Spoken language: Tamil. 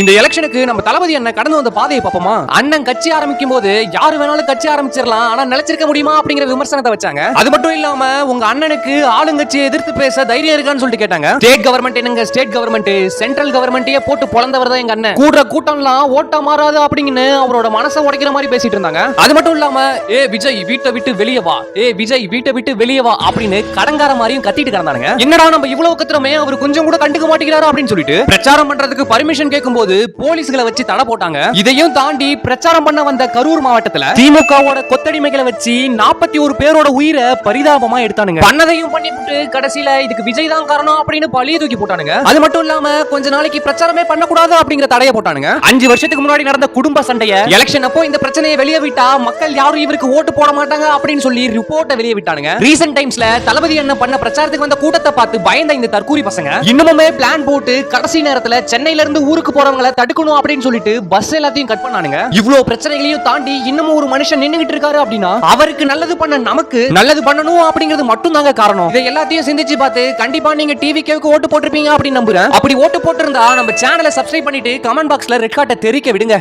இந்த எலெக்ஷனுக்கு நம்ம தளபதி அண்ணன் கடந்து வந்த பாதையை பார்ப்போமா? அண்ணன் கட்சி ஆரம்பிக்கும் போது யாரு வேணாலும் கட்சி ஆரம்பிச்சிடலாம், ஆனா நிலைச்சிருக்க முடியுமா அப்படிங்கிற விமர்சனத்தை வச்சாங்க. அது மட்டும் இல்லாம உங்க அண்ணனுக்கு ஆளுங்கட்சியை எதிர்த்து பேச தைரியம் இருக்கான்னு சொல்லிட்டு கேட்டாங்க. ஸ்டேட் கவர்மெண்ட் என்னங்க ஸ்டேட் கவர்மெண்ட், சென்ட்ரல் கவர்மெண்ட்டையே போட்டு பொளந்தவர் தான் எங்க அண்ணன். கூடுற கூட்டம்லாம் ஓட்ட மாறாது அப்படின்னு அவரோட மனசை உடைக்கிற மாதிரி பேசிட்டு இருந்தாங்க. அது மட்டும் இல்லாம விஜய் வீட்டை விட்டு வெளியே வா, விஜய் வீட்டை விட்டு வெளியே வா அப்படின்னு கடங்கார மாதிரியும் கத்திட்டு கிடந்தாங்க. என்னடா நம்ம இவ்வளவு கத்துறமே அவர் கொஞ்சம் கூட கண்டுக்க மாட்டேங்கிறாரு அப்படின்னு சொல்லிட்டு பிரச்சாரம் பண்றதுக்கு பர்மிஷன் கேட்கும்போது போலீஸ்களை வச்சு தடை போட்டாங்க. இதையும் தாண்டி பிரச்சாரம் பண்ண வந்த கரூர் மாவட்டத்துல திமுகவோட கொத்தடிமைகளை வச்சு 41 பேரோட உயிரை பரிதாபமா எடுத்தானுங்க. பண்ணதையும் பண்ணிவிட்டு கடைசியில இதுக்கு விஜய் தான் காரணம் அப்படின்னு பழிய தூக்கி போட்டானுங்க. அது மட்டும் இல்லாம கொஞ்ச நாளைக்கு பிரச்சாரமே பண்ணக்கூடாது அப்படிங்கிற தடையை போட்டானுங்க. 5 வருஷத்துக்கு முன்னாடி நடந்த குடும்ப சண்டைய எலெக்ஷன் அப்போ இந்த பிரச்சனையை வெளியே விட்டா மக்கள் யாரும் இவருக்கு ஓட்டு போட மாட்டாங்க அப்படின்னு சொல்லி ரிப்போர்ட்டை வெளியே விட்டானுங்க. ரீசன்ட் டைம்ஸ்ல தளபதி என்ன பண்ண பிரச்சாரத்துக்கு வந்த கூட்டத்தை பார்த்து பயந்த இந்த தற்கூரி பசங்க இன்னுமே பிளான் போட்டு கடைசி நேரத்துல சென்னையில இருந்து ஊருக்கு போறவங்களை தடுக்கணும் அப்படின்னு சொல்லிட்டு பஸ் எல்லாத்தையும் கட் பண்ணானுங்க. இவ்வளவு பிரச்சனைகளையும் தாண்டி இன்னமும் ஒரு மனுஷன் நின்னுகிட்டு இருக்காரு அப்படின்னா அவருக்கு நல்லது பண்ண நமக்கு நல்லது பண்ணணும் அப்படிங்கிறது மட்டும் தாங்க காரணம். இதை எல்லாத்தையும் சிந்திச்சு பார்த்து கண்டிப்பா நீங்க டிவிக்கு ஓட்டு போட்டிருப்பீங்க அப்படின்னு நம்புறேன். அப்படி ஓட்டு போட்டிருந்தா நம்ம சேனலை சப்ஸ்கிரைப் பண்ணிட்டு கமெண்ட் பாக்ஸ்ல ரெட் கார்ட்டை தெரிவிக்க விடுங்க.